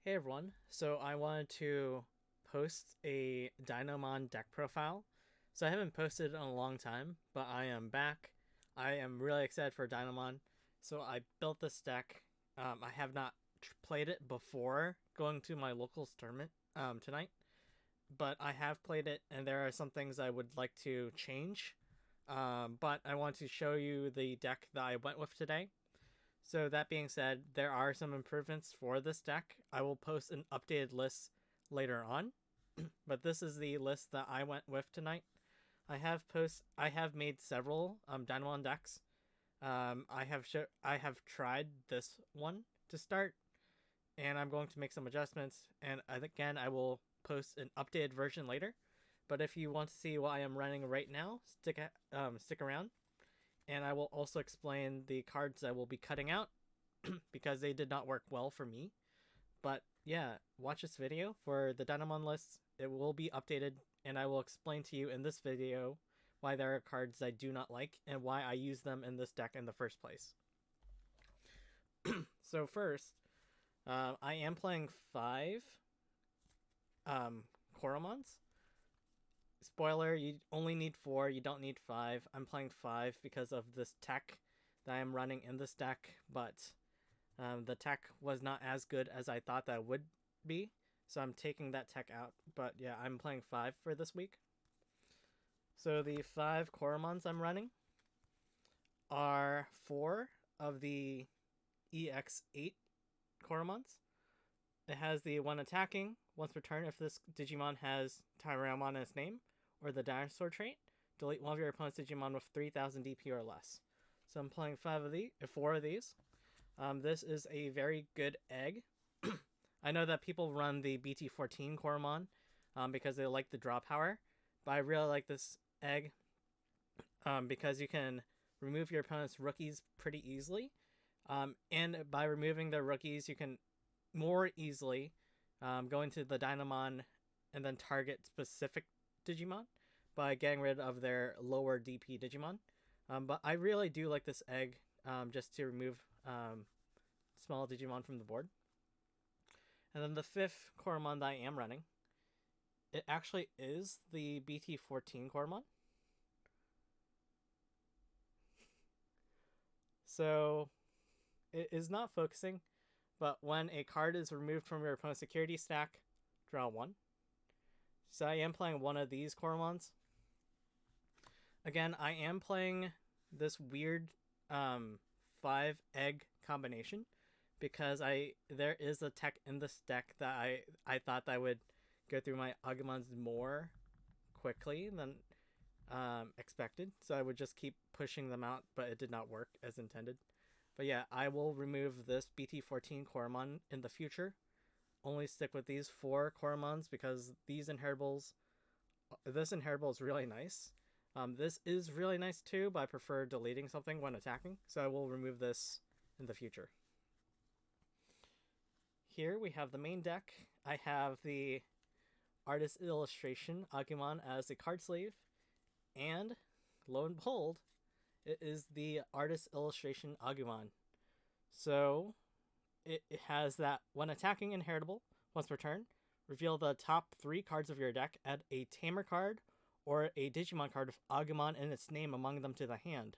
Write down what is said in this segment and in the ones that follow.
Hey everyone, so I wanted to post a Dinomon deck profile. So I haven't posted in a long time, but I am back. I am really excited for Dinomon. So I built this deck. I have not played it before going to my locals tournament tonight, but I have played it, and there are some things I would like to change. But I want to show you the deck that I went with today. So that being said, there are some improvements for this deck. I will post an updated list later on, but this is the list that I went with tonight. I have made several Dynamon decks. I have tried this one to start, and I'm going to make some adjustments. And again, I will post an updated version later. But if you want to see what I am running right now, stick around, and I will also explain the cards I will be cutting out because they did not work well for me. But yeah, watch this video for the Dinomon list. It will be updated, and I will explain to you in this video why there are cards I do not like and why I use them in this deck in the first place. So first, I am playing 5 Koromons. Spoiler, you only need 4, you don't need 5. I'm playing 5 because of this tech that I am running in this deck, but the tech was not as good as I thought that would be, so I'm taking that tech out. But yeah, I'm playing 5 for this week. So the 5 Koromons I'm running are 4 of the EX8 Koromons. It has the 1 attacking, once per turn if this Digimon has Tyramon in its name, or the dinosaur trait, delete one of your opponent's Digimon with 3,000 DP or less. So I'm playing 4 of these. This is a very good egg. I know that people run the BT14 Koromon because they like the draw power, but I really like this egg because you can remove your opponent's rookies pretty easily. And by removing their rookies, you can more easily go into the Dinomon and then target specific Digimon by getting rid of their lower DP Digimon. But I really do like this egg just to remove small Digimon from the board. And then the 5th Koromon that I am running, it actually is the BT14 Koromon. So it is not focusing, but when a card is removed from your opponent's security stack, draw 1. So I am playing one of these Koromons. Again, I am playing this weird 5 egg combination because there is a tech in this deck that I thought that I would go through my Agumons more quickly than expected. So I would just keep pushing them out, but it did not work as intended. But yeah, I will remove this BT14 Koromon in the future. Only stick with these 4 Koromons because this inheritable is really nice. This is really nice too, but I prefer deleting something when attacking, so I will remove this in the future. Here we have the main deck. I have the artist illustration Agumon as the card sleeve, and lo and behold, it is the artist illustration Agumon. So it has that when attacking inheritable, once per turn, reveal the top 3 cards of your deck, add a Tamer card or a Digimon card with Agumon in its name among them to the hand.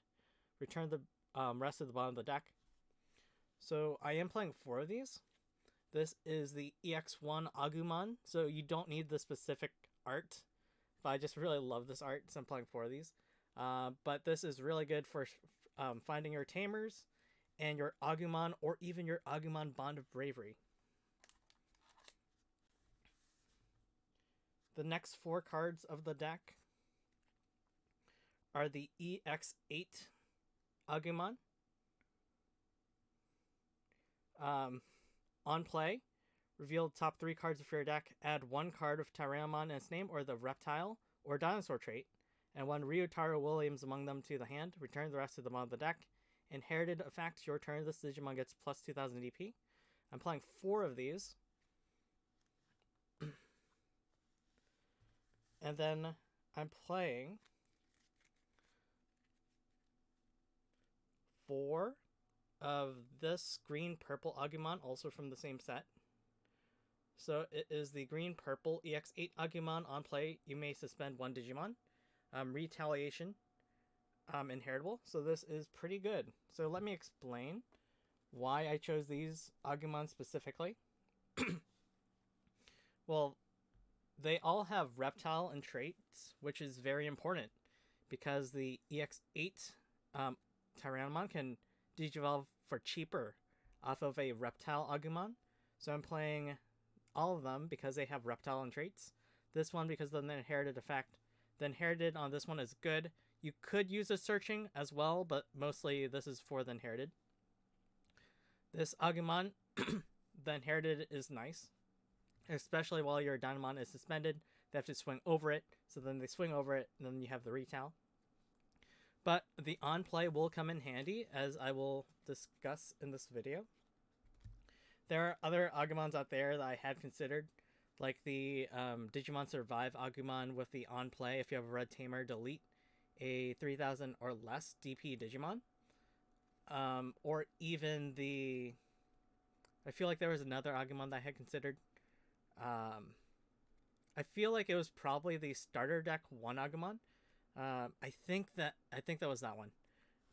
Return the rest of the bottom of the deck. So I am playing 4 of these. This is the EX1 Agumon, so you don't need the specific art, but I just really love this art, so I'm playing 4 of these. But this is really good for finding your Tamers and your Agumon, or even your Agumon Bond of Bravery. The next 4 cards of the deck are the EX8 Agumon. On play, reveal the top 3 cards of your deck, add 1 card of Tyrannomon in its name or the reptile or dinosaur trait, and 1 Ryotaro Williams among them to the hand. Return the rest of them on the deck. Inherited effect, your turn, this Digimon gets plus 2,000 DP. I'm playing 4 of these. And then I'm playing 4 of this green-purple Agumon, also from the same set. So it is the green-purple EX8 Agumon. On play, you may suspend one Digimon. Retaliation, inheritable. So this is pretty good. So let me explain why I chose these Agumon specifically. Well, they all have reptile and traits, which is very important because the EX8 Tyrannomon can digivolve for cheaper off of a reptile Agumon. So I'm playing all of them because they have reptile and traits. This one because of the inherited effect. The inherited on this one is good. You could use a searching as well, but mostly this is for the inherited. This Agumon, the inherited is nice, especially while your Dinomon is suspended. They have to swing over it, so then they swing over it, and then you have the retal. But the on play will come in handy, as I will discuss in this video. There are other Agumons out there that I had considered, like the Digimon Survive Agumon with the on play. If you have a red tamer, delete a 3000 or less DP Digimon. Or even the... I feel like there was another Agumon that I had considered. I feel like it was probably the starter deck 1 Agumon. I think that was that one.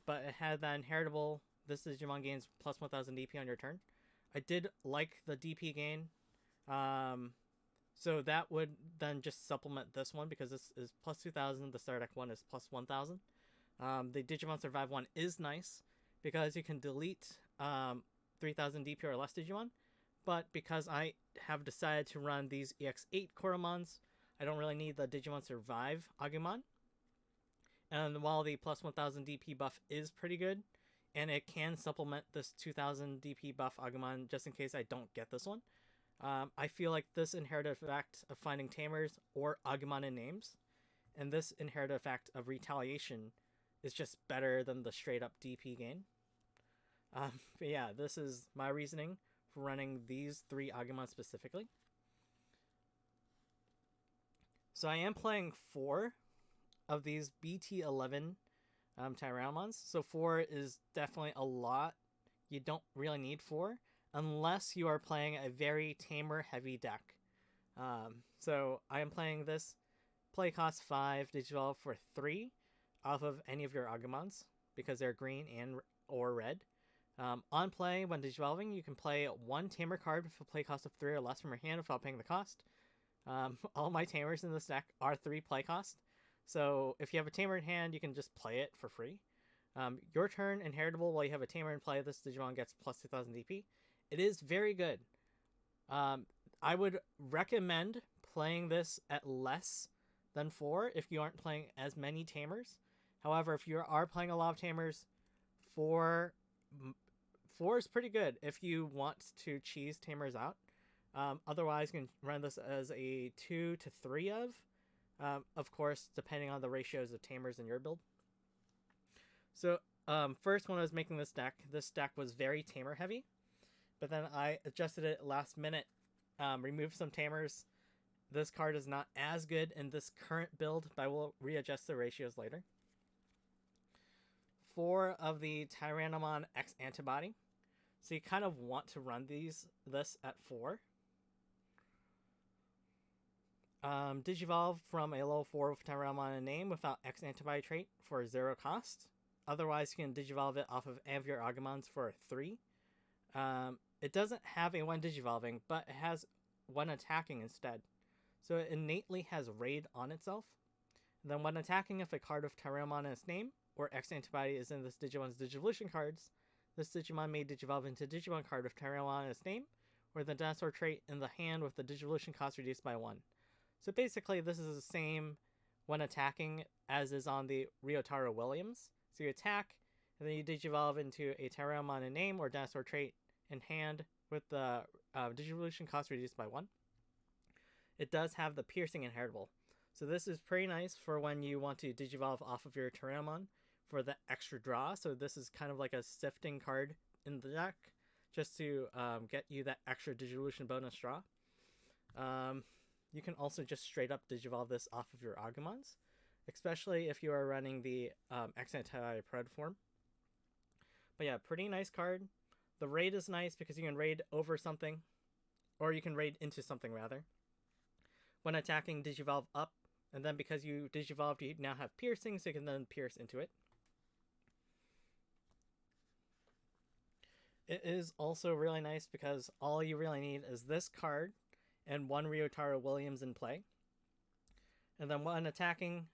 But it had that inheritable. This Digimon gains plus 1000 DP on your turn. I did like the DP gain. So that would then just supplement this one because this is plus 2000. The starter deck 1 is plus 1000. The Digimon Survive one is nice because you can delete 3000 DP or less Digimon. But because I have decided to run these EX8 Koromons, I don't really need the Digimon Survive Agumon. And while the plus 1000 DP buff is pretty good, and it can supplement this 2000 DP buff Agumon just in case I don't get this one, I feel like this inherited effect of finding tamers or Agumon in names, and this inherited effect of retaliation is just better than the straight up DP gain. But yeah, this is my reasoning for running these 3 Agumon specifically. So I am playing 4 of these BT11 Tyrannomons. So 4 is definitely a lot. You don't really need 4 unless you are playing a very tamer heavy deck. So I am playing this. Play cost 5, digivolve for 3 off of any of your Agumons because they're green and or red. On play, when digivolving, you can play 1 tamer card with a play cost of 3 or less from your hand without paying the cost. All my tamers in this deck are 3 play cost. So if you have a tamer in hand, you can just play it for free. Your turn, inheritable, while you have a tamer in play, this Digimon gets plus 2000 DP. It is very good. I would recommend playing this at less than 4 if you aren't playing as many tamers. However, if you are playing a lot of tamers, 4 is pretty good if you want to cheese tamers out. Otherwise, you can run this as a 2 to 3 of course, depending on the ratios of tamers in your build. So, first when I was making this deck was very tamer heavy, but then I adjusted it last minute, removed some tamers. This card is not as good in this current build, but I will readjust the ratios later. 4 of the Tyrannomon X Antibody. So you kind of want to run this at 4. Digivolve from a level 4 with Tyrannomon in name without X Antibody trait for 0 cost. Otherwise, you can digivolve it off of any of your Agumons for 3. It doesn't have a 1 digivolving, but it has 1 attacking instead. So it innately has Raid on itself. And then when attacking, if a card of Tyrannomon in its name, or X Antibody is in this Digimon's Digivolution cards, this Digimon may digivolve into Digimon card of Tyrannomon in its name, or the dinosaur trait in the hand with the Digivolution cost reduced by 1. So basically, this is the same when attacking as is on the Ryotaro Williams. So you attack, and then you digivolve into a Tyrannomon in name or dinosaur trait in hand with the Digivolution cost reduced by 1. It does have the piercing inheritable. So this is pretty nice for when you want to digivolve off of your Tyrannomon for the extra draw. So this is kind of like a sifting card in the deck just to get you that extra Digivolution bonus draw. You can also just straight up digivolve this off of your Agumons, especially if you are running the X Antibody Pred form. But yeah, pretty nice card. The raid is nice because you can raid over something or you can raid into something rather. When attacking, digivolve up, and then because you digivolved, you now have piercing, so you can then pierce into it. It is also really nice because all you really need is this card and one Ryotaro Williams in play. And then when attacking,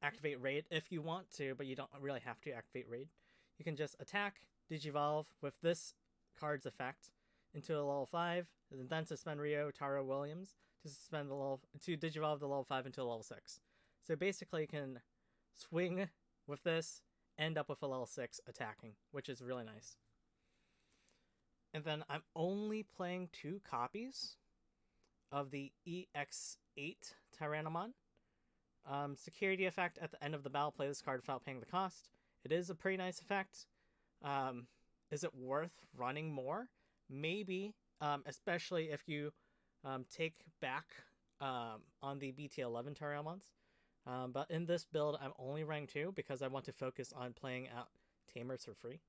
activate Raid if you want to, but you don't really have to activate Raid. You can just attack, digivolve with this card's effect into a level 5, and then suspend Ryotaro Williams to suspend the level to digivolve the level 5 into a level 6. So basically you can swing with this, end up with a level 6 attacking, which is really nice. And then I'm only playing 2 copies of the EX8 Dinomon. Security effect at the end of the battle, play this card without paying the cost. It is a pretty nice effect. Is it worth running more? Maybe, especially if you take back on the BT11 Dinomons. But in this build, I'm only running 2 because I want to focus on playing out Tamers for free.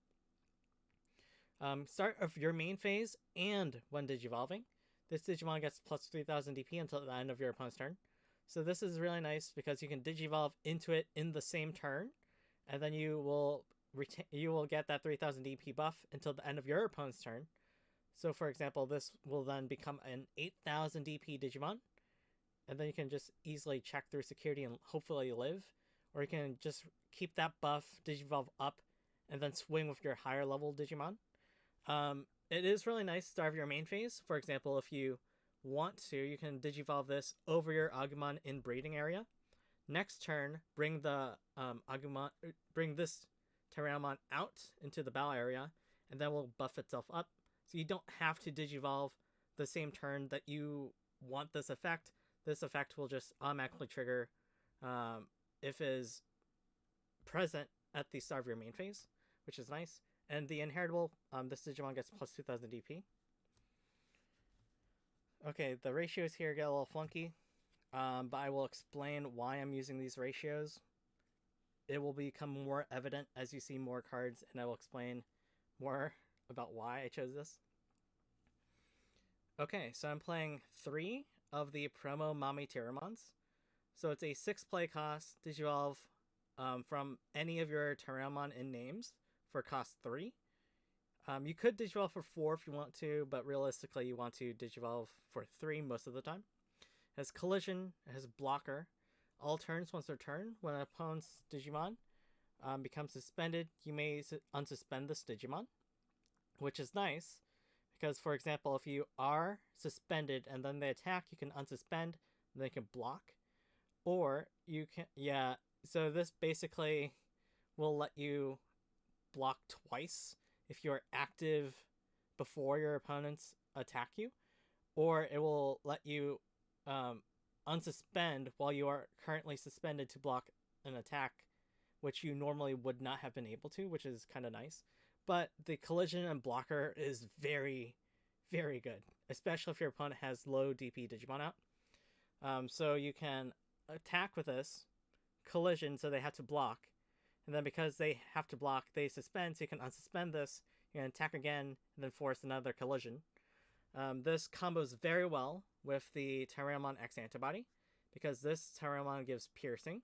Start of your main phase and when digivolving. This Digimon gets plus 3000 DP until the end of your opponent's turn. So this is really nice because you can digivolve into it in the same turn, and then you will get that 3000 DP buff until the end of your opponent's turn. So for example, this will then become an 8000 DP Digimon, and then you can just easily check through security and hopefully live, or you can just keep that buff, digivolve up, and then swing with your higher level Digimon. It is really nice to start your main phase. For example, if you want to, you can digivolve this over your Agumon in breeding area. Next turn, bring the bring this Tyrannomon out into the battle area, and then will buff itself up. So you don't have to digivolve the same turn that you want this effect. This effect will just automatically trigger if it is present at the start of your main phase, which is nice. And the inheritable, this Digimon gets plus 2000 DP. Okay, the ratios here get a little funky, but I will explain why I'm using these ratios. It will become more evident as you see more cards, and I will explain more about why I chose this. Okay, so I'm playing 3 of the promo Mami Tyramons. So it's a 6 play cost, digivolve from any of your Tyramon in names for cost 3. You could digivolve for 4 if you want to, but realistically you want to digivolve for 3 most of the time. It has collision, it has blocker. All turns once their turn, when an opponent's Digimon becomes suspended, you may unsuspend this Digimon, which is nice because, for example, if you are suspended and then they attack, you can unsuspend and they can block. Or you can, so this basically will let you block twice if you're active before your opponents attack you, or it will let you unsuspend while you are currently suspended to block an attack, which you normally would not have been able to, which is kind of nice. But the collision and blocker is very, very good, especially if your opponent has low DP Digimon out. So you can attack with this, collision, so they have to block, and then because they have to block, they suspend, so you can unsuspend this, you can attack again, and then force another collision. This combos very well with the Tyrannomon X antibody, because this Tyrannomon gives piercing.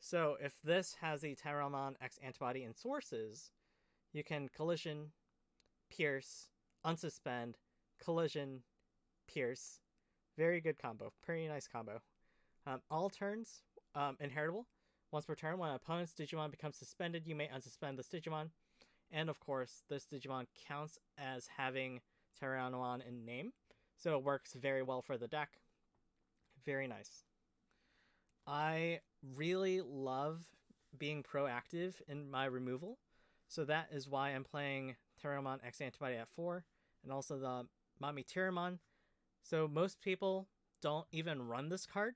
So if this has the Tyrannomon X antibody in sources, you can collision, pierce, unsuspend, collision, pierce. Very good combo. Pretty nice combo. All turns, inheritable. Once per turn, when an opponent's Digimon becomes suspended, you may unsuspend this Digimon. And of course, this Digimon counts as having Tyrannomon in name, so it works very well for the deck. Very nice. I really love being proactive in my removal, so that is why I'm playing Tyrannomon X Antibody at 4, and also the Mami Tyramon. So most people don't even run this card,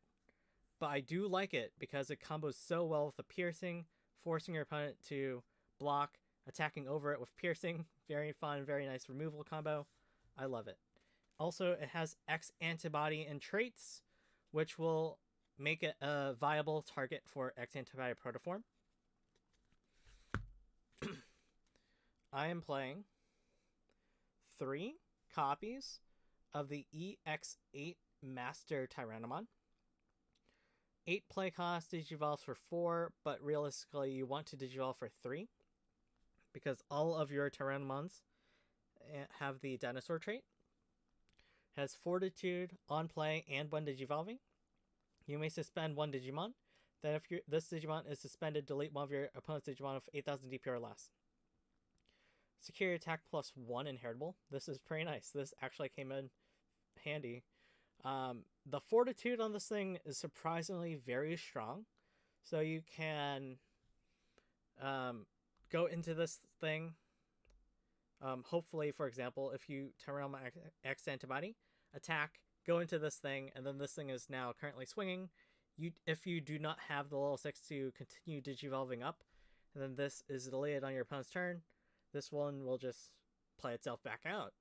but I do like it because it combos so well with the piercing, forcing your opponent to block, attacking over it with piercing. Very fun, very nice removal combo. I love it. Also, it has X antibody and traits, which will make it a viable target for X antibody protoform. I am playing 3 copies of the EX8 Master Tyrannomon. 8 play cost, digivolves for 4, but realistically you want to digivolve for 3 because all of your Tyrannomons have the dinosaur trait. Has Fortitude, on play, and 1 digivolving. You may suspend 1 Digimon. Then if this Digimon is suspended, delete one of your opponent's Digimon of 8,000 DP or less. Security attack plus 1 inheritable. This is pretty nice. This actually came in handy. The Fortitude on this thing is surprisingly very strong. So you can go into this thing. Hopefully, for example, if you Tyrannomon X antibody, attack, go into this thing, and then this thing is now currently swinging. If you do not have the level 6 to continue digivolving up, and then this is deleted on your opponent's turn, this one will just play itself back out.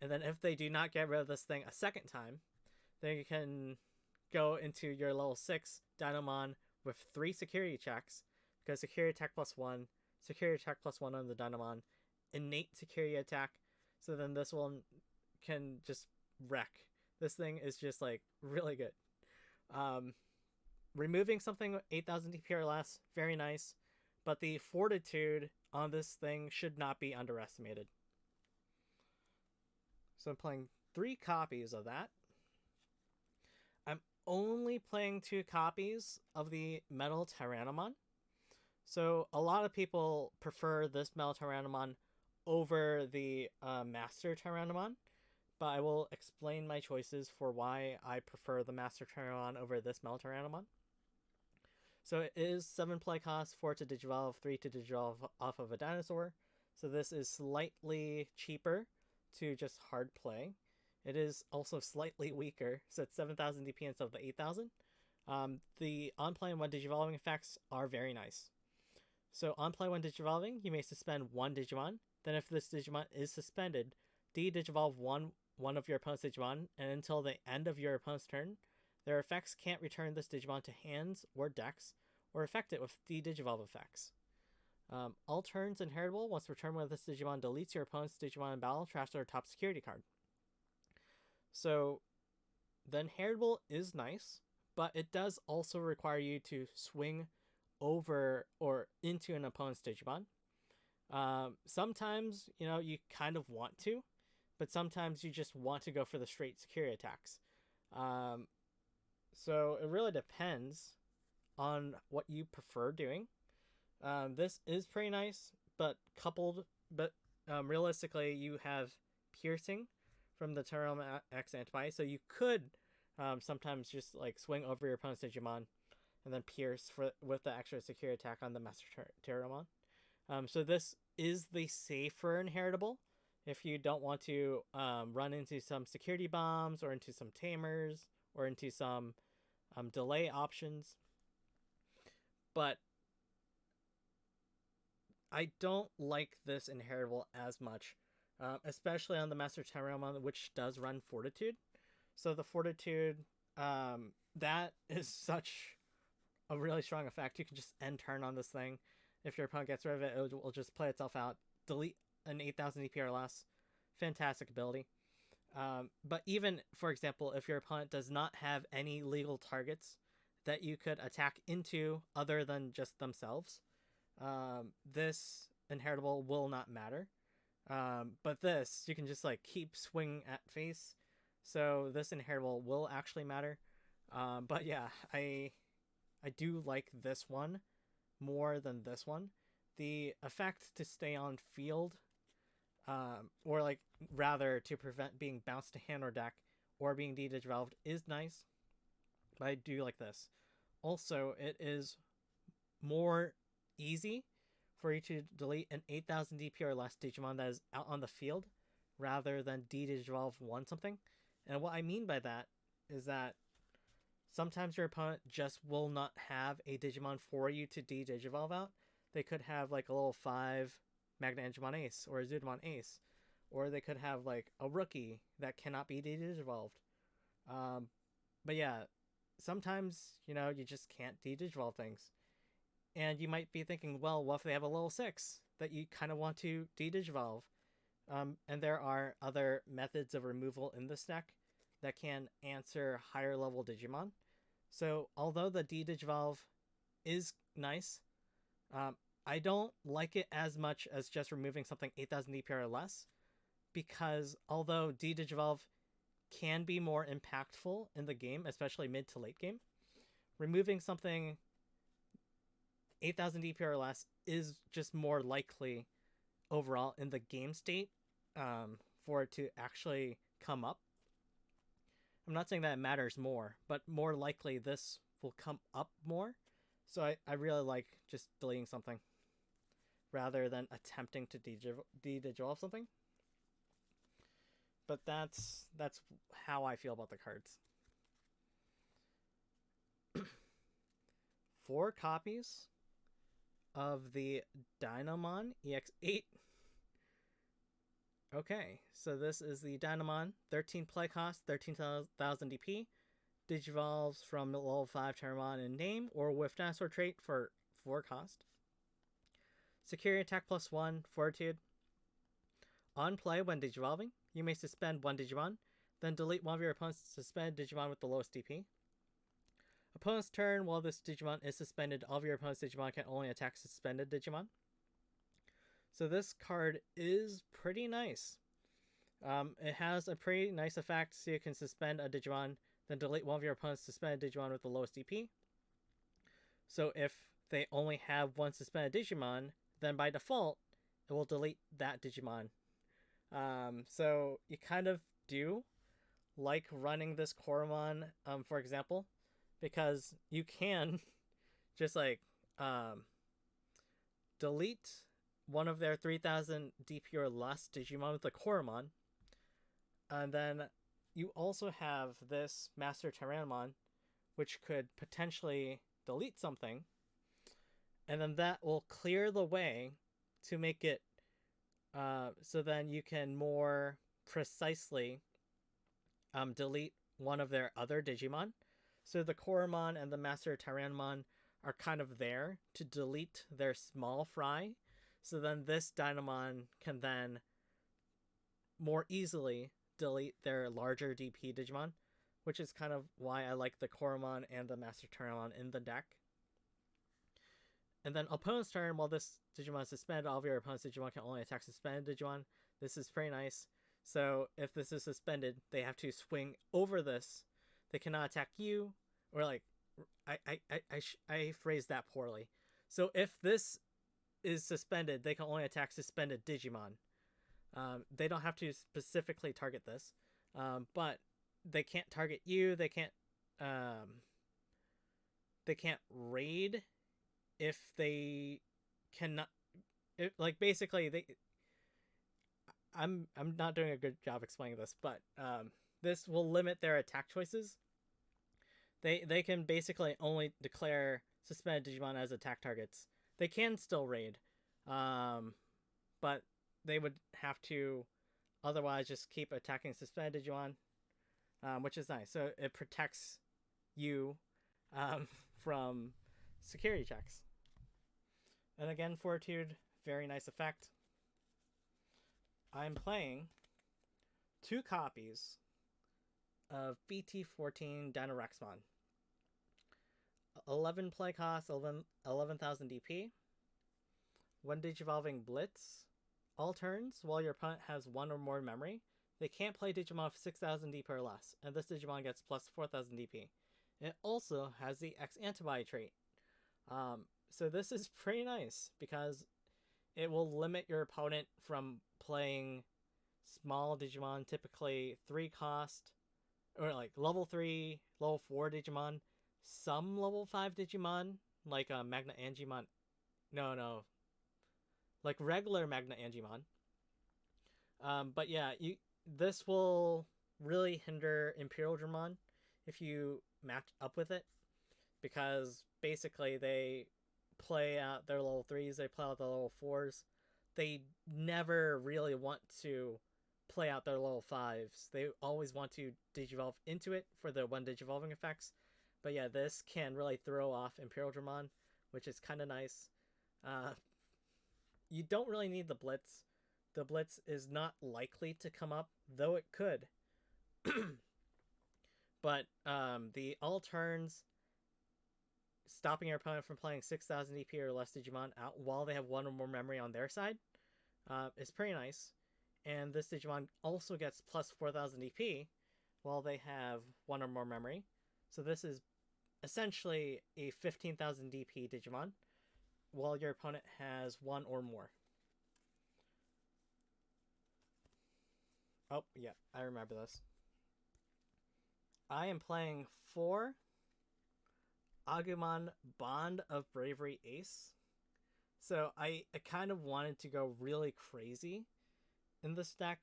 And then if they do not get rid of this thing a second time, then you can go into your level 6 Dinomon with 3 security checks, because security attack plus 1, security attack plus 1 on the Dinomon, innate security attack, so then this one can just wreck. This thing is just like really good. Removing something 8,000 DP or less, very nice, but the Fortitude on this thing should not be underestimated. So I'm playing 3 copies of that. I'm only playing 2 copies of the Metal Tyrannomon. So a lot of people prefer this Metal Tyrannomon over the Master Tyrannomon, but I will explain my choices for why I prefer the Master Tyrannomon over this Metal Tyrannomon. So it is 7 play cost, 4 to digivolve, 3 to digivolve off of a dinosaur. So this is slightly cheaper to just hard play. It is also slightly weaker, so it's 7,000 DP instead of the 8,000. The on-play and 1 digivolving effects are very nice. So on play 1 digivolving, you may suspend 1 Digimon. Then if this Digimon is suspended, de-digivolve one of your opponent's Digimon, and until the end of your opponent's turn, their effects can't return this Digimon to hands or decks, or affect it with de-digivolve effects. All turns inheritable. Once returned with this Digimon, deletes your opponent's Digimon in battle, trash their top security card. So the inheritable is nice, but it does also require you to swing over or into an opponent's Digimon. Sometimes, you kind of want to, but sometimes you just want to go for the straight security attacks. So it really depends on what you prefer doing. This is pretty nice, but realistically, you have piercing from the Tyrannomon X antibody, so you could sometimes just like swing over your opponent's Digimon and then pierce with the extra security attack on the Master Tyrannomon. So this is the safer inheritable if you don't want to run into some security bombs or into some tamers or into some delay options. But I don't like this inheritable as much, especially on the Master Tyrannomon, which does run Fortitude. So the Fortitude, that is such a really strong effect. You can just end turn on this thing. If your opponent gets rid of it, it will just play itself out. Delete an 8,000 DP or less. Fantastic ability. But even, for example, if your opponent does not have any legal targets that you could attack into other than just themselves, this inheritable will not matter. But this, you can just like keep swinging at face. So this inheritable will actually matter. But yeah, I do like this one more than this one. The effect to stay on field, or like rather to prevent being bounced to hand or deck or being de-digivolved is nice, but I do like this. Also, it is more easy for you to delete an 8,000 DP or less Digimon that is out on the field rather than de-digivolve one something. And what I mean by that is that sometimes your opponent just will not have a Digimon for you to de-digivolve out. They could have like a level 5 Magna Angemon Ace or a Zudamon Ace. Or they could have like a rookie that cannot be de-digivolved. But yeah, sometimes, you just can't de-digivolve things. And you might be thinking, well, what if they have a level 6 that you kind of want to de-digivolve? And there are other methods of removal in this deck that can answer higher level Digimon. So although the D-Digivolve is nice, I don't like it as much as just removing something 8,000 DPR or less, because although D-Digivolve can be more impactful in the game, especially mid to late game, removing something 8,000 DPR or less is just more likely overall in the game state for it to actually come up. I'm not saying that it matters more, but more likely this will come up more. So I really like just deleting something rather than attempting to de-digivolve something. But that's how I feel about the cards. 4 copies of the Dinomon EX8. Okay, so this is the Dinomon, 13 play cost, 13,000 DP. Digivolves from level 5 Terramon in name or with dinosaur trait for 4 cost. Security attack +1, fortitude. On play when digivolving, you may suspend 1 Digimon, then delete one of your opponent's suspended Digimon with the lowest DP. Opponent's turn, while this Digimon is suspended, all of your opponent's Digimon can only attack suspended Digimon. So this card is pretty nice. It has a pretty nice effect, so you can suspend a Digimon, then delete one of your opponent's suspended Digimon with the lowest DP. So if they only have 1 suspended Digimon, then by default, it will delete that Digimon. So you kind of do like running this Koromon, for example, because you can just like delete one of their 3,000 DP or less Digimon with the Koromon, and then you also have this Master Tyrannomon, which could potentially delete something, and then that will clear the way to make it so then you can more precisely delete one of their other Digimon. So the Koromon and the Master Tyrannomon are kind of there to delete their small fry. So then this Dinomon can then more easily delete their larger DP Digimon, which is kind of why I like the Koromon and the Master Tyrannomon in the deck. And then opponent's turn, while this Digimon is suspended, all of your opponent's Digimon can only attack suspended Digimon. This is pretty nice. So if this is suspended, they have to swing over this. They cannot attack you, or like, I phrased that poorly. So if this is suspended, they can only attack suspended Digimon. They don't have to specifically target this, but they can't target you. They can't raid if they cannot. Like basically, I'm not doing a good job explaining this, but this will limit their attack choices. They can basically only declare suspended Digimon as attack targets. They can still raid, but they would have to otherwise just keep attacking suspended Digimon, which is nice. So it protects you from security checks. And again, Fortitude, very nice effect. I'm playing 2 copies of BT14 Dinorexmon. 11 play cost, 11,000 DP. 1 Digivolving Blitz. All turns, while your opponent has 1 or more memory, they can't play Digimon of 6,000 DP or less, and this Digimon gets plus 4,000 DP. It also has the X antibody trait. So this is pretty nice because it will limit your opponent from playing small Digimon, typically 3 cost, or like level 3, level 4 Digimon, some level 5 Digimon, like Magna Angimon. No. Like regular Magna Angimon. But yeah, this will really hinder Imperial Dramon if you match up with it, because basically they play out their level 3s, they play out their level 4s. They never really want to play out their level 5s. They always want to digivolve into it for the 1 digivolving effects. But yeah, this can really throw off Imperial Dramon, which is kind of nice. You don't really need the Blitz the Blitz is not likely to come up, though it could. But the all turns, stopping your opponent from playing 6,000 DP or less Digimon out while they have one or more memory on their side is pretty nice. And this Digimon also gets plus 4,000 DP while they have one or more memory. So this is essentially a 15,000 DP Digimon while your opponent has one or more. Oh, yeah, I remember this. I am playing 4 Agumon Bond of Bravery Ace. So I kind of wanted to go really crazy in this deck,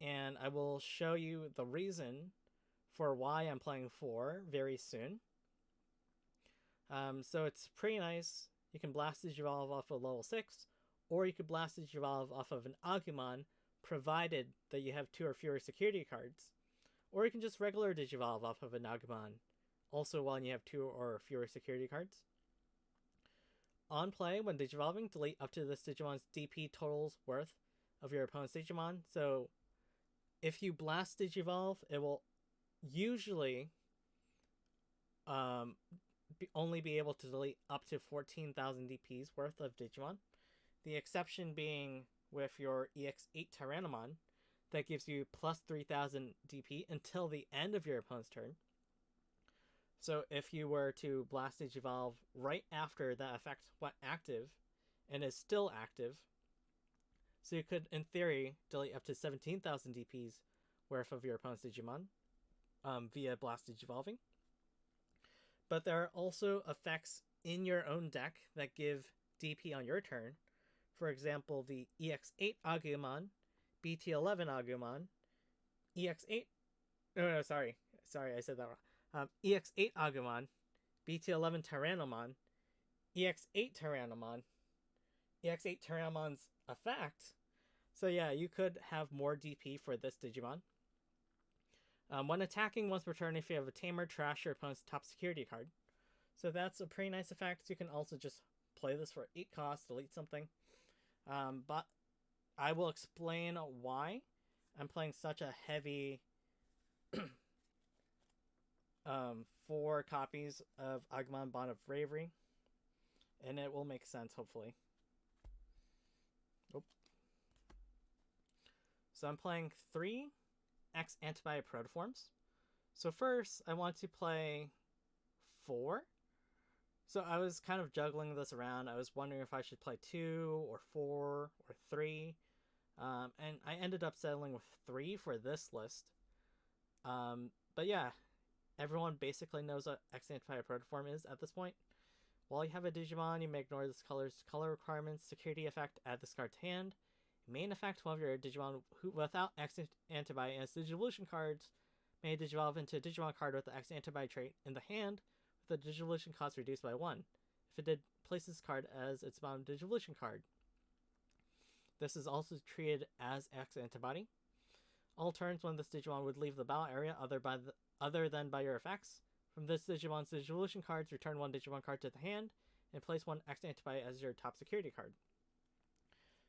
and I will show you the reason for why I'm playing 4 very soon. So it's pretty nice. You can Blast Digivolve off of level 6, or you could Blast Digivolve off of an Agumon, provided that you have 2 or fewer security cards. Or you can just regular Digivolve off of an Agumon, also while you have 2 or fewer security cards. On play, when Digivolving, delete up to this Digimon's DP totals worth of your opponent's Digimon. So if you Blast Digivolve, it will usually only be able to delete up to 14,000 DP's worth of Digimon. The exception being with your EX8 Dinomon, that gives you plus 3,000 DP until the end of your opponent's turn. So if you were to Blast Digivolve right after that effect went active and is still active, so you could, in theory, delete up to 17,000 DP's worth of your opponent's Digimon via Blast Digivolving. But there are also effects in your own deck that give DP on your turn. For example, the EX8 Agumon, BT11 Agumon, EX8... No, sorry, I said that wrong. EX8 Agumon, BT11 Tyrannomon, EX8 Tyrannomon, EX8 Tyrannomon's effect. So yeah, you could have more DP for this Digimon. When attacking once per turn, if you have a Tamer, trash your opponent's top security card. So that's a pretty nice effect. You can also just play this for 8 costs, delete something. But I will explain why I'm playing such a heavy 4 copies of Agumon Bond of Bravery. And it will make sense, hopefully. Oh. So I'm playing 3 X Antibody Protoforms. So first, I want to play 4. So I was kind of juggling this around. I was wondering if I should play 2 or 4 or 3. And I ended up settling with 3 for this list. But yeah, everyone basically knows what X Antibody Protoform is at this point. While you have a Digimon, you may ignore this color requirements, security effect, add this card to hand. Main effect, one of your Digimon who without X Antibody and its Digivolution cards may Digivolve into a Digimon card with the X Antibody trait in the hand with the Digivolution cost reduced by 1. If it did, place this card as its bound Digivolution card. This is also treated as X Antibody. All turns when this Digimon would leave the battle area other than by your effects. From this Digimon's Digivolution cards, return 1 Digimon card to the hand and place 1 X Antibody as your top security card.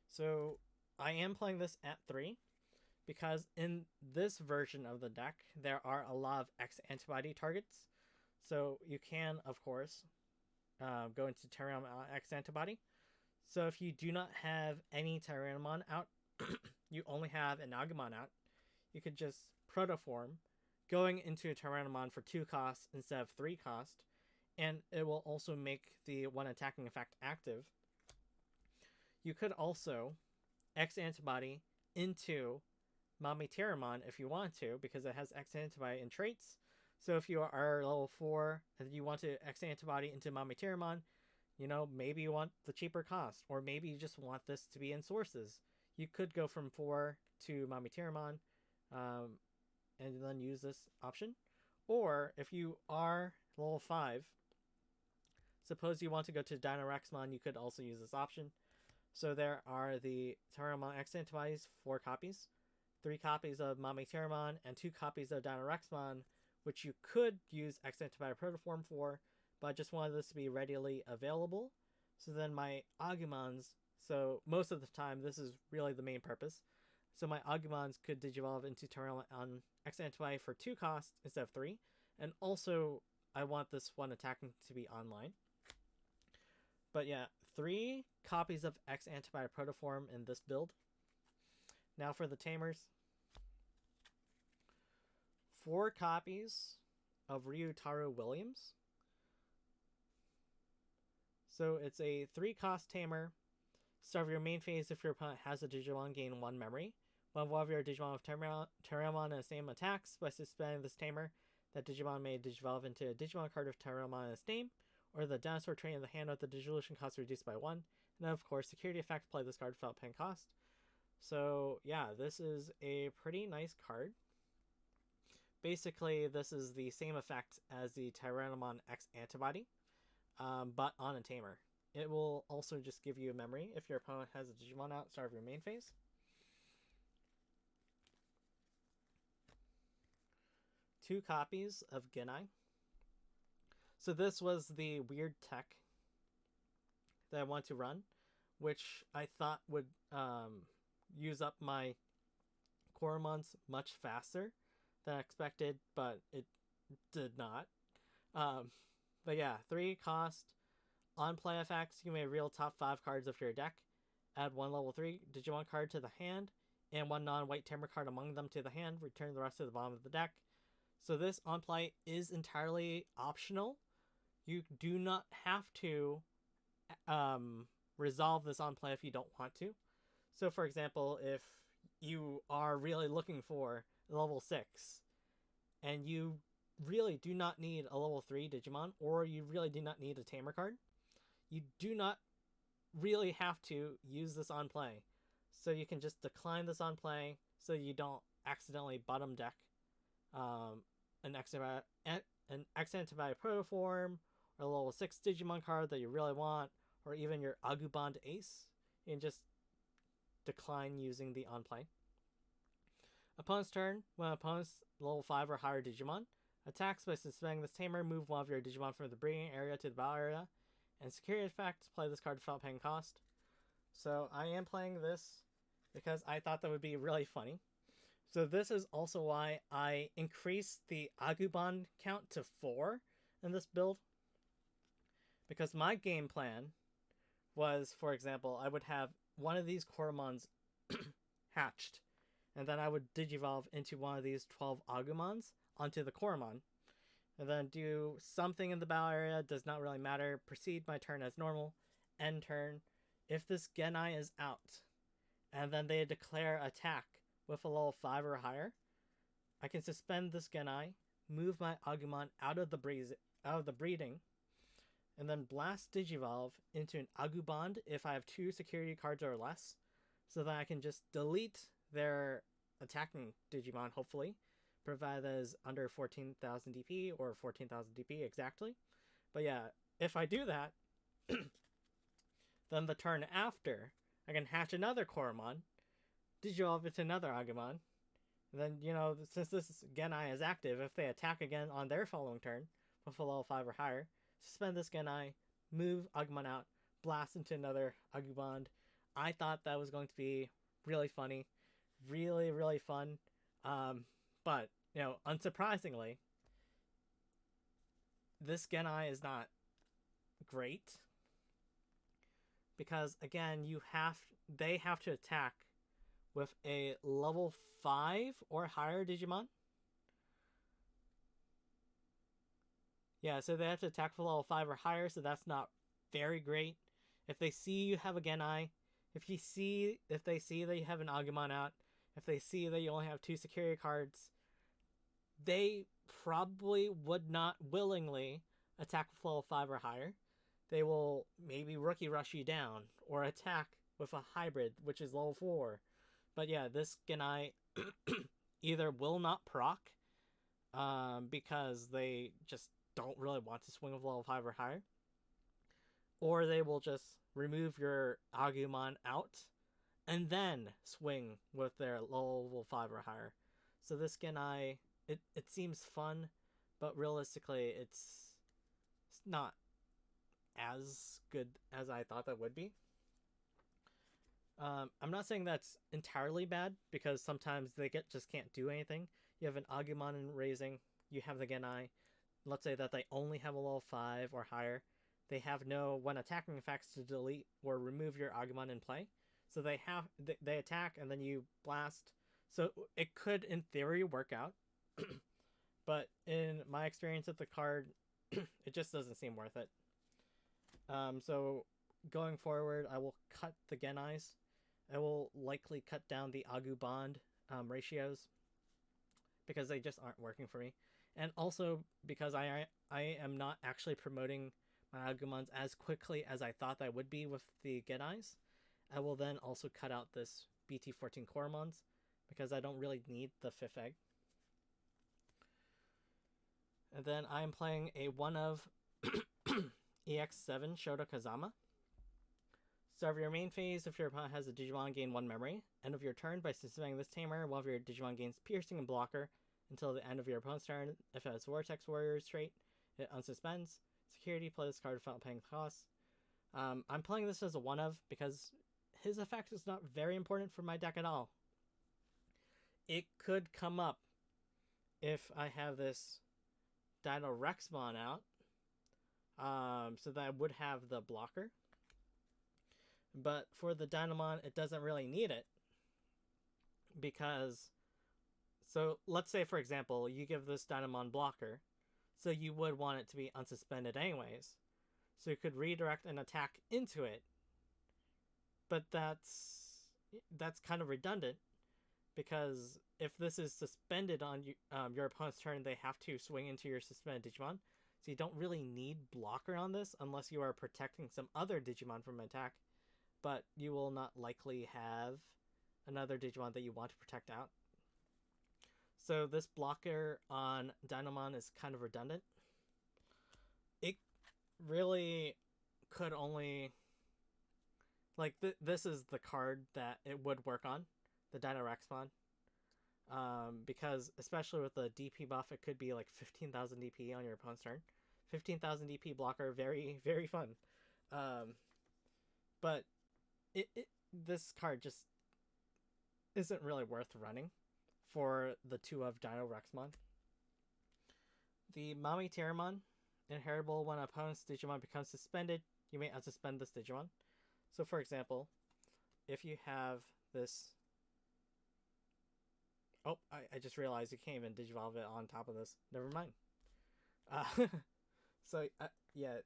So I am playing this at 3 because in this version of the deck, there are a lot of X Antibody targets. So you can, of course, go into Tyrannomon X Antibody. So if you do not have any Tyrannomon out, you only have an Agumon out, you could just Protoform, going into a Tyrannomon for 2 costs instead of 3 cost, and it will also make the one attacking effect active. You could also X Antibody into Mamiteramon if you want to, because it has X Antibody in traits. So if you are level 4 and you want to X Antibody into Mamiteramon, you know, maybe you want the cheaper cost, or maybe you just want this to be in sources. You could go from 4 to Mamiteramon, and then use this option. Or if you are level 5, suppose you want to go to Dinorexmon, you could also use this option. So there are the Tyrannomon X Antibodies, 4 copies, 3 copies of Mamiteramon, and 2 copies of Dinorexmon, which you could use X Antibody Protoform for, but I just wanted this to be readily available. So then my Agumons So most of the time, this is really the main purpose. So my Agumons could digivolve into Terrell on X antibody for 2 cost instead of 3. And also, I want this one attacking to be online. But yeah, 3 copies of X antibody protoform in this build. Now for the tamers. 4 copies of Ryutaru Williams. So it's a 3 cost tamer. Start of your main phase if your opponent has a Digimon, gain 1 memory. One of your Digimon of Terramon in its name attacks by suspending this tamer. That Digimon may digivolve into a Digimon card of Terramon in its name, or the dinosaur trait in the hand with the dissolution cost reduced by 1. And then, of course, security effect, play this card without paying cost. So, yeah, this is a pretty nice card. Basically, this is the same effect as the Tyrannomon X antibody, but on a tamer. It will also just give you a memory if your opponent has a Digimon out, start of your main phase. Two copies of Genai. So this was the weird tech that I want to run, which I thought would use up my Koromons much faster than expected, but it did not. But yeah, 3 cost. On play effects, you may reveal top 5 cards of your deck, add 1 level 3 Digimon card to the hand, and 1 non-white tamer card among them to the hand, return the rest to the bottom of the deck. So this on play is entirely optional. You do not have to resolve this on play if you don't want to. So for example, if you are really looking for level 6 and you really do not need a level 3 Digimon, or you really do not need a tamer card, you do not really have to use this on play. So you can just decline this on play so you don't accidentally bottom deck an X antibody protoform, or a level 6 Digimon card that you really want, or even your Agubond Ace, and just decline using the on play. Opponent's turn. When opponent's level 5 or higher Digimon attacks by suspending this tamer, move 1 of your Digimon from the breeding area to the battle area, and security effect, play this card without paying cost. So I am playing this because I thought that would be really funny. So this is also why I increased the Agubon count to 4 in this build. Because my game plan was, for example, I would have one of these Koromons hatched, and then I would digivolve into one of these 12 Agumons onto the Koromon, and then do something in the battle area, does not really matter, proceed my turn as normal, end turn. If this Genai is out, and then they declare attack with a level 5 or higher, I can suspend this Genai, move my Agumon out of the breeding, and then blast Digivolve into an Agubond if I have 2 security cards or less, so that I can just delete their attacking Digimon, hopefully, provided that is under 14,000 DP or 14,000 DP exactly. But yeah, if I do that, then the turn after, I can hatch another Koromon, Digivolve into another Agumon, and then, you know, since this Genai is active, if they attack again on their following turn with a level 5 or higher, suspend this Genai, move Agumon out, blast into another Agubond. I thought that was going to be really funny, really, really fun. But, you know, unsurprisingly, this Genai is not great. Because, again, they have to attack with a level 5 or higher Digimon. Yeah, so they have to attack for level 5 or higher, so that's not very great. If they see you have a Genai, if they see that you have an Agumon out, if they see that you only have 2 security cards, they probably would not willingly attack with level 5 or higher. They will maybe Rookie Rush you down, or attack with a hybrid, which is level 4. But yeah, this Genai either will not proc, because they just don't really want to swing with level 5 or higher, or they will just remove your Agumon out and then swing with their level 5 or higher. So this Genai, it seems fun, but realistically it's not as good as I thought that would be. I'm not saying that's entirely bad because sometimes they just can't do anything. You have an Agumon in raising, you have the Genai. Let's say that they only have a level 5 or higher. They have no when attacking effects to delete or remove your Agumon in play. So they attack and then you blast. So it could in theory work out. But in my experience with the card, it just doesn't seem worth it. So going forward, I will cut the Genais. I will likely cut down the Agu Bond ratios because they just aren't working for me, and also because I am not actually promoting my Agumons as quickly as I thought I would be with the Genais. I will then also cut out this BT14 Coromons because I don't really need the fifth egg. And then I'm playing a one of EX7 Shoto Kazama. Start of your main phase, if your opponent has a Digimon, gain 1 memory. End of your turn, by suspending this tamer, one of your Digimon gains piercing and blocker until the end of your opponent's turn. If it has Vortex Warrior's trait, it unsuspends. Security, play this card without paying the cost. I'm playing this as a one of because his effect is not very important for my deck at all. It could come up if I have this Dino Rexmon out, so that I would have the blocker. But for the Dinomon, it doesn't really need it because, so let's say for example, you give this Dinomon blocker, so you would want it to be unsuspended anyways. So you could redirect an attack into it, but that's kind of redundant because if this is suspended on your opponent's turn, they have to swing into your suspended Digimon. So you don't really need blocker on this unless you are protecting some other Digimon from attack. But you will not likely have another Digimon that you want to protect out. So this blocker on Dinomon is kind of redundant. It really could only... Like, this is the card that it would work on, the Dino Rexmon. Because, especially with the DP buff, it could be like 15,000 DP on your opponent's turn. 15,000 DP blocker, very, very fun. But this card just isn't really worth running for the 2 of Dino Rexmon. The Mami Terramon, inheritable when an opponent's Digimon becomes suspended, you may unsuspend this Digimon. So for example, if you have this... Oh, I just realized you can't even Digivolve it on top of this. Never mind. So, yeah,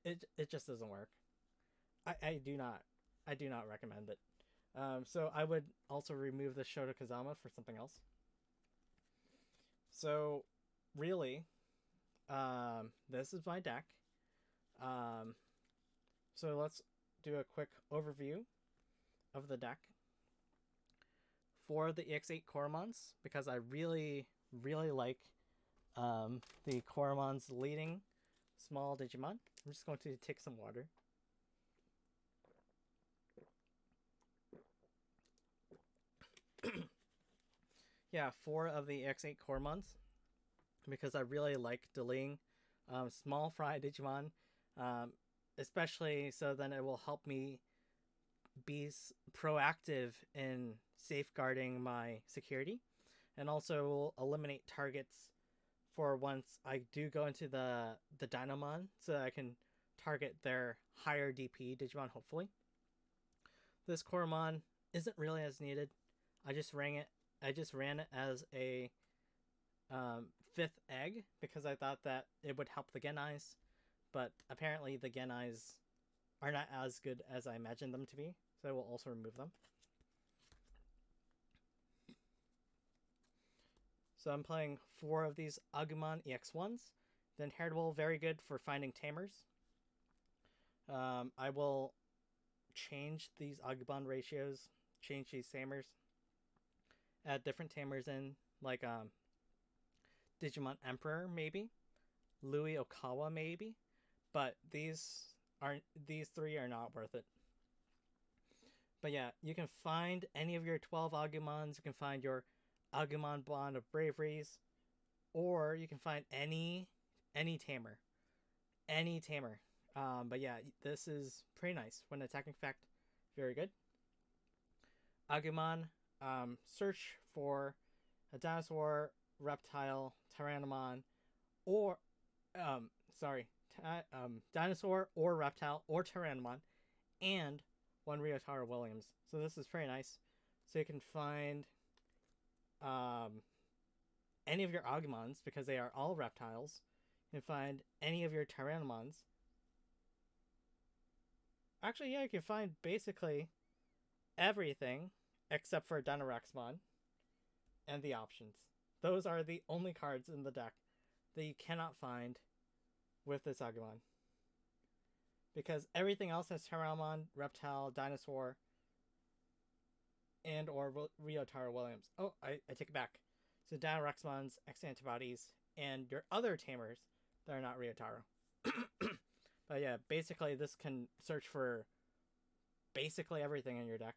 it just doesn't work. I do not recommend it. So I would also remove the Shoto Kazama for something else. So really, this is my deck. So let's do a quick overview of the deck. For the EX8 Coromons, because I really, really like the Coromons leading small Digimon. I'm just going to take some water. Yeah, 4 of the EX8 Coromons, because I really like delaying small fry Digimon, especially so then it will help me be proactive in safeguarding my security, and also will eliminate targets for once I do go into the Dinomon, so that I can target their higher DP Digimon, hopefully. This Coromon isn't really as needed. I just ran it as a 5th egg because I thought that it would help the Genais, but apparently the Genais are not as good as I imagined them to be, so I will also remove them. So I'm playing 4 of these Agumon EX1s. The inheritable, very good for finding tamers. I will change these Agumon ratios, change these tamers, add different tamers in, like Digimon Emperor maybe, Louis Okawa maybe, but these 3 are not worth it. But yeah, you can find any of your 12 Agumons, you can find your Agumon Bond of Braveries, or you can find any tamer. But yeah, this is pretty nice. When attacking effect, very good. Agumon, search for a dinosaur, reptile, Tyrannomon, or sorry, dinosaur or reptile or Tyrannomon, and one Ryotaro Williams. So this is pretty nice. So you can find any of your Agumons because they are all reptiles. You can find any of your Tyrannomons. Actually, yeah, you can find basically everything except for Dinorexmon and the options. Those are the only cards in the deck that you cannot find with this Agumon. Because everything else has Tyrannomon, Reptile, Dinosaur, and or Ryotaro Williams. Oh, I take it back. So Dinorexmons, X antibodies, and your other tamers that are not Ryotaro. But yeah, basically this can search for basically everything in your deck.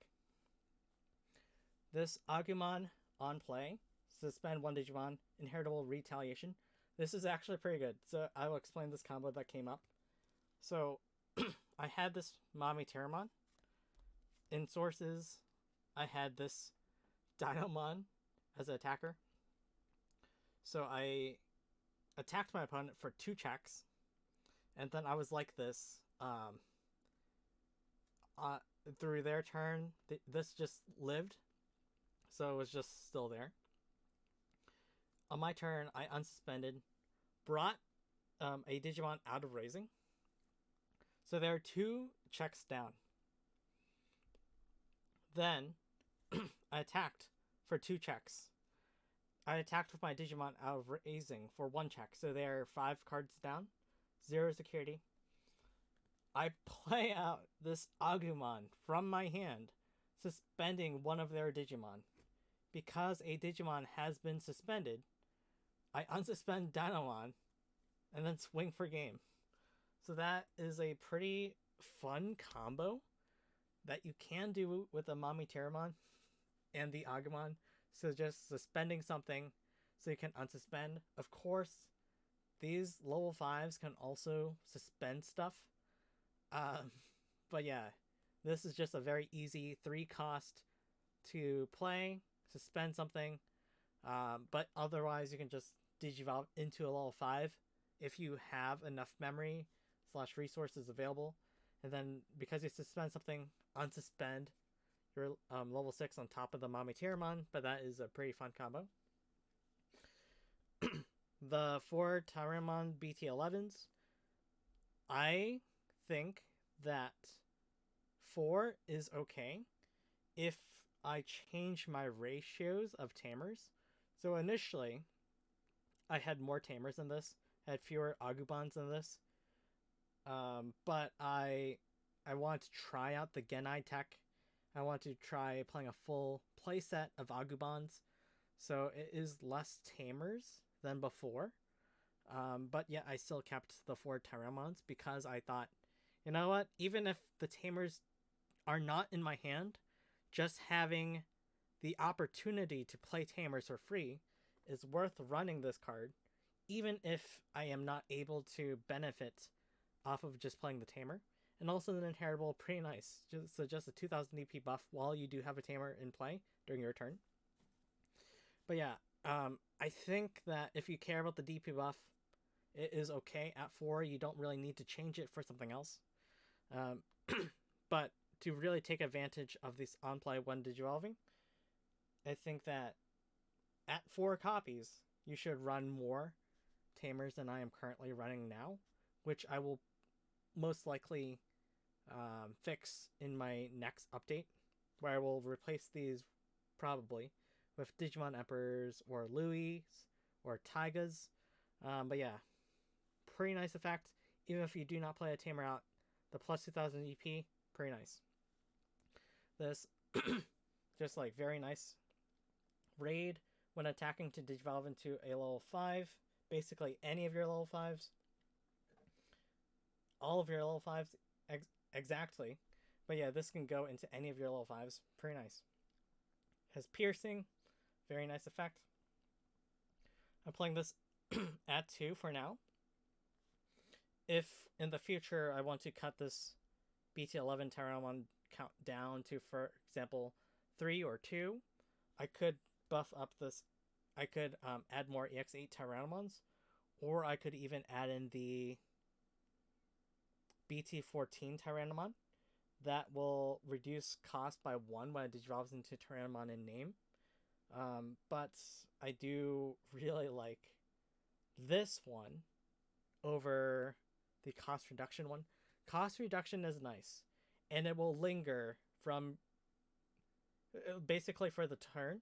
This Agumon on play, suspend one Digimon, inheritable retaliation. This is actually pretty good. So I will explain this combo that came up. So I had this Mommy-Terramon. In sources, I had this Dinomon as an attacker. So I attacked my opponent for 2 checks. And then I was like this. Through their turn, this just lived. So it was just still there. On my turn, I unsuspended, brought a Digimon out of raising. So there are 2 checks down. Then I attacked for 2 checks. I attacked with my Digimon out of raising for 1 check. So there are 5 cards down, 0 security. I play out this Agumon from my hand, suspending one of their Digimon. Because a Digimon has been suspended, I unsuspend Dinomon and then swing for game. So that is a pretty fun combo that you can do with a Mommy-Terramon and the Agumon. So just suspending something so you can unsuspend. Of course, these level 5s can also suspend stuff. But yeah, this is just a very easy 3 cost to play, suspend something. But otherwise, you can just Digivolve into a level 5 if you have enough memory / resources available. And then because you suspend something, unsuspend your level 6 on top of the Mommy-Terramon. But that is a pretty fun combo. The 4 Tyrannomon BT11s, I think that 4 is okay if I change my ratios of tamers. So initially, I had more tamers than this. I had fewer Agumons than this. But I want to try out the Genai tech. I want to try playing a full playset of Agumons. So it is less tamers than before. But yeah, I still kept the 4 Tyrannomons because I thought, you know what? Even if the tamers are not in my hand, just having the opportunity to play tamers for free is worth running this card, even if I am not able to benefit off of just playing the tamer. And also an inheritable, pretty nice. So just a 2000 DP buff while you do have a tamer in play during your turn. But yeah, I think that if you care about the DP buff, it is okay at 4. You don't really need to change it for something else. But to really take advantage of this on-play when digivolving, I think that at 4 copies, you should run more tamers than I am currently running now, which I will most likely fix in my next update, where I will replace these probably with Digimon Emperors or Louis or Taigas. But yeah, pretty nice effect. Even if you do not play a tamer out, the plus 2000 EP, pretty nice. This just like very nice raid when attacking to digivolve into a level 5. Basically any of your level 5s. All of your level 5s exactly. But yeah, this can go into any of your level 5s. Pretty nice. Has piercing. Very nice effect. I'm playing this at 2 for now. If in the future I want to cut this BT11 Tyrannomon count down to, for example, 3 or 2, I could buff up this. I could add more EX8 Tyrannomons, or I could even add in the BT14 Tyrannomon. That will reduce cost by 1 when it devolves into Tyrannomon in name. But I do really like this one over the cost reduction one. Cost reduction is nice, and it will linger from basically for the turn.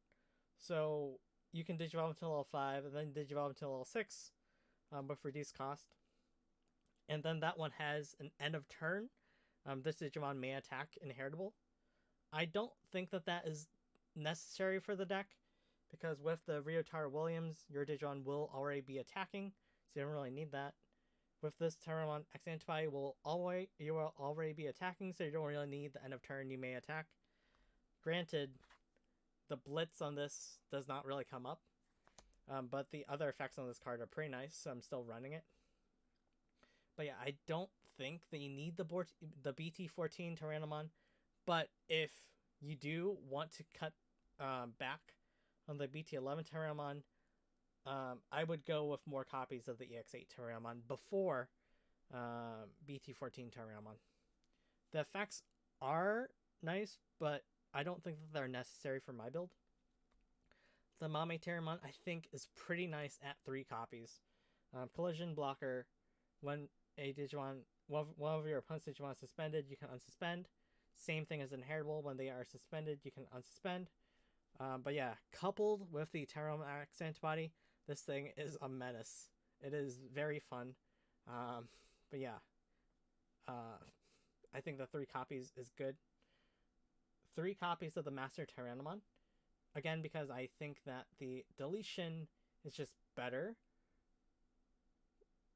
So you can digivolve until level 5, and then digivolve until level 6 with reduced cost. And then that one has an end of turn. This Digimon may attack inheritable. I don't think that that is necessary for the deck, because with the Ryotaro Williams, your Digimon will already be attacking, so you don't really need that. With this Tyrannomon X Antibody, you will already be attacking, so you don't really need the end of turn you may attack. Granted, the Blitz on this does not really come up, but the other effects on this card are pretty nice, so I'm still running it. But yeah, I don't think that you need the BT14 Tyrannomon, but if you do want to cut back on the BT11 Tyrannomon, I would go with more copies of the EX8 Tyrannomon before BT14 Tyrannomon. The effects are nice, but I don't think that they're necessary for my build. The Mame Tyrannomon, I think, is pretty nice at 3 copies. Collision blocker. When a Digimon, one of your opponent's Digimon is suspended, you can unsuspend. Same thing as inheritable. When they are suspended, you can unsuspend. But yeah, coupled with the Tyrannomon X Antibody, this thing is a menace. It is very fun. But yeah, I think the 3 copies is good. 3 copies of the Master Tyrannomon. Again, because I think that the deletion is just better.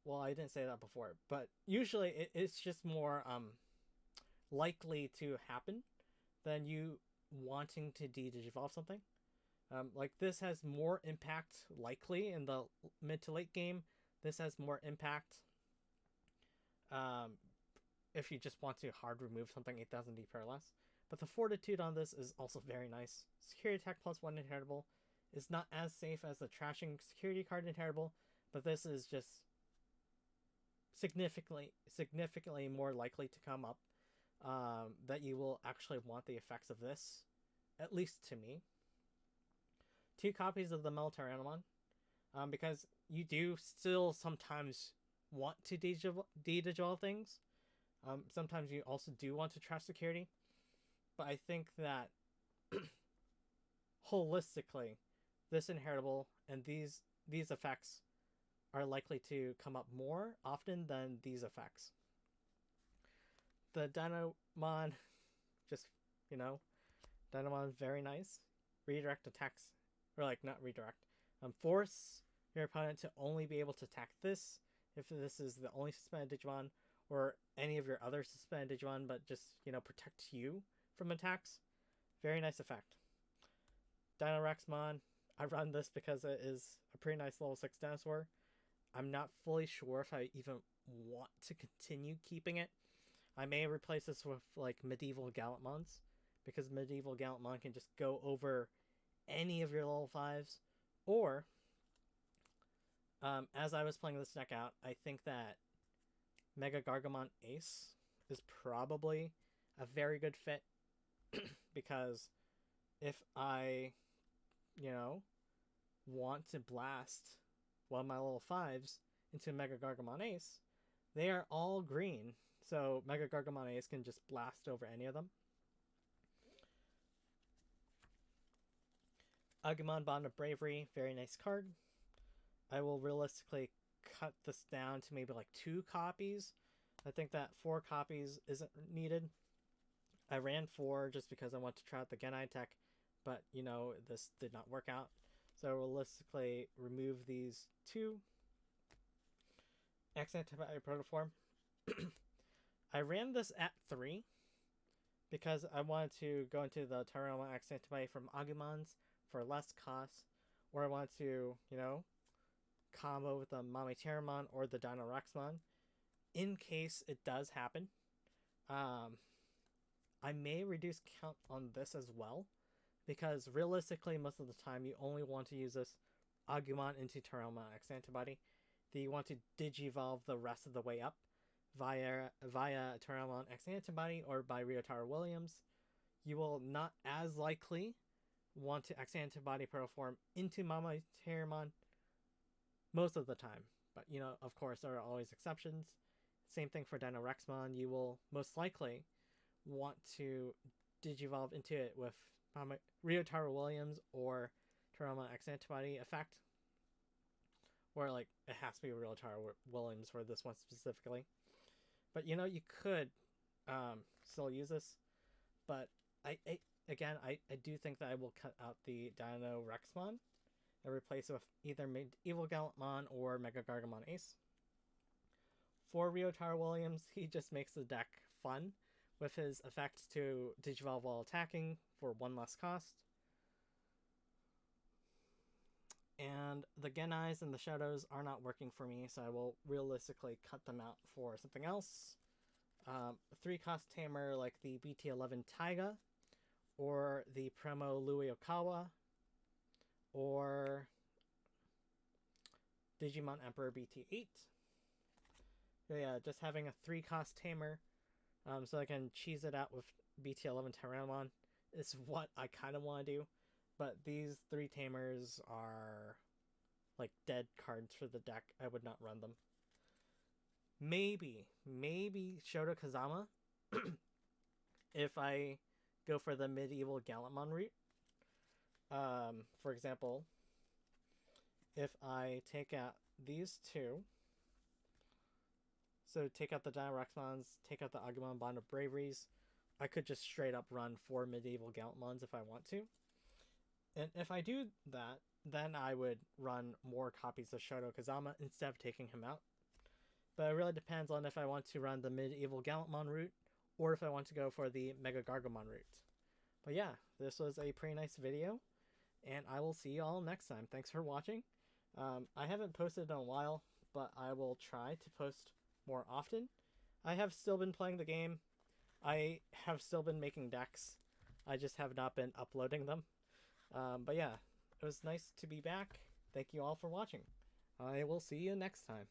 Well, I didn't say that before, but usually it's just more likely to happen than you wanting to de-digivolve something. Like this has more impact likely in the mid to late game. This has more impact if you just want to hard remove something 8000 DP or less. But the fortitude on this is also very nice. Security attack plus 1 inheritable is not as safe as the trashing security card inheritable, but this is just significantly more likely to come up that you will actually want the effects of this, at least to me. 2 copies of the Metal Tyrannomon, because you do still sometimes want to de-digivolve things. Sometimes you also do want to trash security, but I think that holistically, this inheritable and these effects are likely to come up more often than these effects. The Dinomon, just, Dinomon very nice. Redirect attacks, or like not redirect. Force your opponent to only be able to attack this if this is the only suspended Digimon, or any of your other suspended Digimon, but just, protect you from attacks. Very nice effect. Dinorexmon, I run this because it is a pretty nice level 6 dinosaur. I'm not fully sure if I even want to continue keeping it. I may replace this with like medieval Gallantmons, because medieval Gallantmon can just go over any of your level 5s. Or, as I was playing this deck out, I think that Mega Gargamon Ace is probably a very good fit, because if I, want to blast one of my level 5s into Mega Gargamon Ace, they are all green, so Mega Gargamon Ace can just blast over any of them. Agumon Bond of Bravery, very nice card. I will realistically cut this down to maybe like 2 copies. I think that 4 copies isn't needed. I ran 4 just because I want to try out the Genai tech, but this did not work out. So realistically remove these 2. X Antibody Protoform. I ran this at 3 because I wanted to go into the Tyrannomon X Antibody from Agumons for less cost, or I want to, combo with the Mame Tyrannomon or the Dinorexmon in case it does happen. I may reduce count on this as well, because realistically, most of the time you only want to use this Agumon into Terroma X Antibody. Do you want to Digivolve the rest of the way up via Terramon X Antibody or by Ryotaro Williams? You will not as likely want to X Antibody Proform into Mama Terramon most of the time. But, of course, there are always exceptions. Same thing for Dinorexmon. You will most likely want to Digivolve into it with Ryotaro Williams or Terroma X Antibody effect. Or, it has to be Ryotaro Williams for this one specifically. But, you could still use this. But, I do think that I will cut out the Dinorexmon and replace it with either Medieval Gallantmon or Mega Gargamon Ace. For Ryotaro Williams, he just makes the deck fun with his effects to Digivolve while attacking for one less cost. And the Genais and the Shadows are not working for me, so I will realistically cut them out for something else. 3-cost tamer like the BT11 Taiga, or the promo Luiokawa, or Digimon Emperor BT8. Yeah, just having a 3-cost tamer so I can cheese it out with BT11 Tyrannomon is what I kind of want to do. But these 3 tamers are dead cards for the deck. I would not run them. Maybe Shoto Kazama if I go for the Medieval Gallantmon route. For example, if I take out these 2, so take out the Dinorexmons, take out the Agumon Bond of Braveries, I could just straight up run 4 Medieval Gallantmons if I want to. And if I do that, then I would run more copies of Shoto Kazama instead of taking him out. But it really depends on if I want to run the Medieval Gallantmon route or if I want to go for the Mega Gargamon route. But yeah, this was a pretty nice video, and I will see you all next time. Thanks for watching. I haven't posted in a while, but I will try to post more often. I have still been playing the game. I have still been making decks. I just have not been uploading them. But yeah, it was nice to be back. Thank you all for watching. I will see you next time.